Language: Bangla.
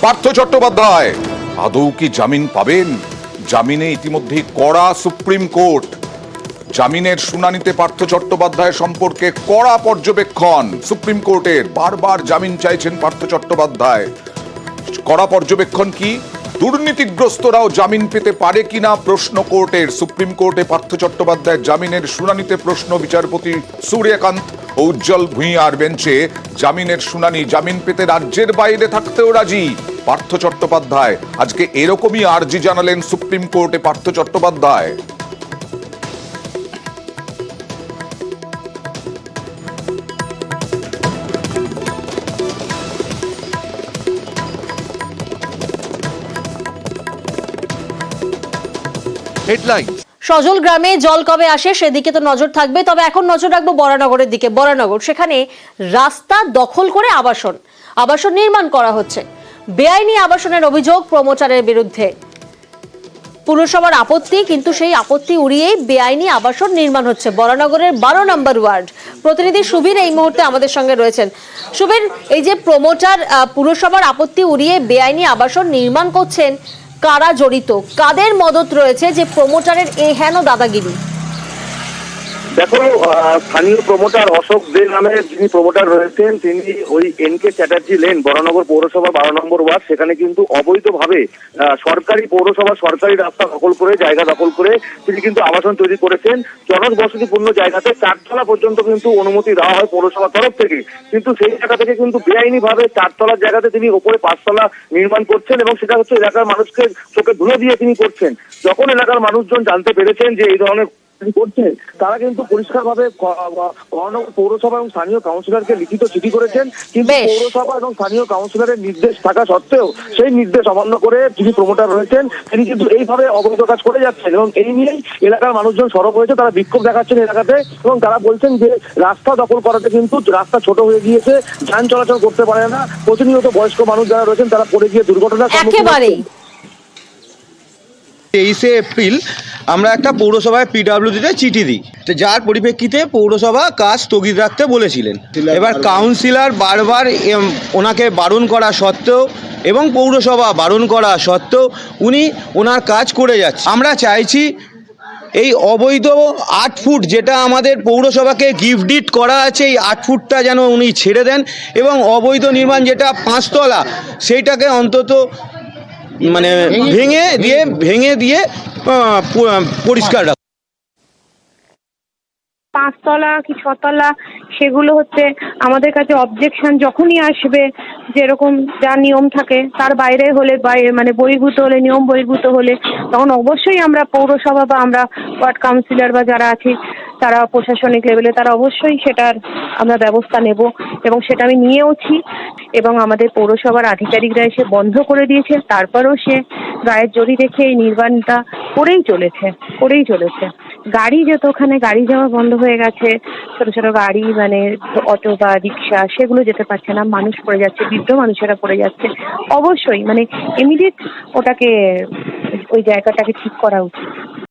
পার্থ চট্টোপাধ্যায় আদৌ কি জামিন পাবেন? জামিনে ইতিমধ্যেই কড়া সুপ্রিম কোর্ট। জামিনের শুনানিতে পার্থ চট্টোপাধ্যায় সম্পর্কে কড়া পর্যবেক্ষণ সুপ্রিম কোর্টের। বারবার জামিন চাইছেন পার্থ চট্টোপাধ্যায়। কড়া পর্যবেক্ষণ কি? দুর্নীতিগ্রস্তরাও জামিন পেতে পারে কিনা প্রশ্ন কোর্টের। সুপ্রিম কোর্টে পার্থ চট্টোপাধ্যায় জামিনের শুনানিতে প্রশ্ন বিচারপতি সূর্যকান্ত ও উজ্জ্বল ভূঁইয়ার বেঞ্চে। জামিনের শুনানি, জামিন পেতে রাজ্যের বাইরে থাকতেও রাজি পার্থ চট্টোপাধ্যায়। আজকে এরকমই আর্জি জানালেন সুপ্রিম কোর্টে পার্থ চট্টোপাধ্যায়। সজল গ্রামে জল কবে আসে সেদিকে তো নজর থাকবে, তবে এখন নজর রাখবো বরানগরের দিকে। বরানগর, সেখানে রাস্তা দখল করে আবাসন নির্মাণ করা হচ্ছে। বেআইনি আবাসনের অভিযোগ প্রমোটারের বিরুদ্ধে। পুরসভার আপত্তি, কিন্তু সেই আপত্তি উড়িয়েই বেআইনি আবাসন নির্মাণ হচ্ছে বরানগরের 12 নম্বর ওয়ার্ড। প্রতিনিধি সুবীর এই মুহূর্তে আমাদের সঙ্গে রয়েছেন। সুবীর, এই যে প্রমোটার পুরসভার আপত্তি উড়িয়ে বেআইনি আবাসন নির্মাণ করছেন, কারা জড়িত, কাদের মদত রয়েছে যে প্রমোটারের এই হেন দাদাগিরি? দেখো, স্থানীয় প্রমোটার অশোক দে নামে যিনি প্রমোটার রয়েছেন, তিনি ওই এনকে চ্যাটার্জি লেন বরানগর পৌরসভা 12 নম্বর ওয়ার্ড, সেখানে কিন্তু অবৈধভাবে সরকারি পৌরসভা সরকারি রাস্তা দখল করে, জায়গা দখল করে তিনি কিন্তু আবাসন তৈরি করেছেন। জনবসতিপূর্ণ জায়গাতে 4 তলা পর্যন্ত কিন্তু অনুমতি দেওয়া হয় পৌরসভার তরফ থেকে, কিন্তু সেই জায়গা থেকে কিন্তু বেআইনি ভাবে 4 তলার জায়গাতে তিনি ওপরে 5 তলা নির্মাণ করছেন, এবং সেটা হচ্ছে এলাকার মানুষকে চোখে ধুলো দিয়ে তিনি করছেন। যখন এলাকার মানুষজন জানতে পেরেছেন যে এই ধরনের করছে, তারা কিন্তু পরিষ্কারভাবে পৌরসভা এবং স্থানীয় কাউন্সিলরকে লিখিত চিঠি করেছেন, কিন্তু পৌরসভা এবং স্থানীয় কাউন্সিলরের নির্দেশ থাকা সত্ত্বেও সেই নির্দেশ অমান্য করে যিনি প্রমোটার রয়েছেন তিনি কিন্তু এইভাবে অবৈধ কাজ করে যাচ্ছেন, এবং এই নিয়েই এলাকার মানুষজন সরব হয়েছে। তারা বিক্ষোভ দেখাচ্ছেন এলাকাতে, এবং তারা বলছেন যে রাস্তা দখল করাতে কিন্তু রাস্তা ছোট হয়ে গিয়েছে, যান চলাচল করতে পারে না, প্রতিনিয়ত বয়স্ক মানুষ যারা রয়েছেন তারা পড়ে গিয়ে দুর্ঘটনার সম্মুখীন হচ্ছেন। 23শে এপ্রিল আমরা একটা পৌরসভায় পিডব্লিউডিতে চিঠি দিই, যার পরিপ্রেক্ষিতে পৌরসভা কাজ স্থগিত রাখতে বলেছিলেন। এবার কাউন্সিলর বারবার ওনাকে বারণ করা সত্ত্বেও এবং পৌরসভা বারণ করা সত্ত্বেও উনি ওনার কাজ করে যাচ্ছে। আমরা চাইছি এই অবৈধ 8 ফুট যেটা আমাদের পৌরসভাকে গিফট ডিড করা আছে, এই 8 ফুটটা যেন উনি ছেড়ে দেন, এবং অবৈধ নির্মাণ যেটা 5 তলা সেইটাকে অন্তত মানে ভেঙে দিয়ে পরিষ্কার রাখা। 5 তলা কি 6 তলা সেগুলো হচ্ছে আমাদের কাছে অবজেকশন যখনই আসবে, যেরকম যা নিয়ম থাকে তার বাইরে হলে, মানে বহির্ভূত হলে, নিয়ম বহির্ভূত হলে, তখন অবশ্যই আমরা পৌরসভা বা আমরা ওয়ার্ড কাউন্সিলর বা যারা আছি তারা প্রশাসনিক লেভেলে তারা অবশ্যই সেটার আমরা ব্যবস্থা নেব, এবং সেটা আমি নিয়েওছি। এবং আমাদের পৌরসভার আধিকারিকরা এসে বন্ধ করে দিয়েছে, তারপরেও সে গায়ের জড়ি রেখে এই নির্মাণটা করেই চলেছে। গাড়ি যেত, ওখানে গাড়ি যাওয়া বন্ধ হয়ে গেছে, ছোট ছোট গাড়ি মানে অটো বা রিক্সা সেগুলো যেতে পারছে না, মানুষ পড়ে যাচ্ছে, বৃদ্ধ মানুষেরা পড়ে যাচ্ছে। অবশ্যই মানে ইমিডিয়েট ওটাকে, ওই জায়গাটাকে ঠিক করা উচিত।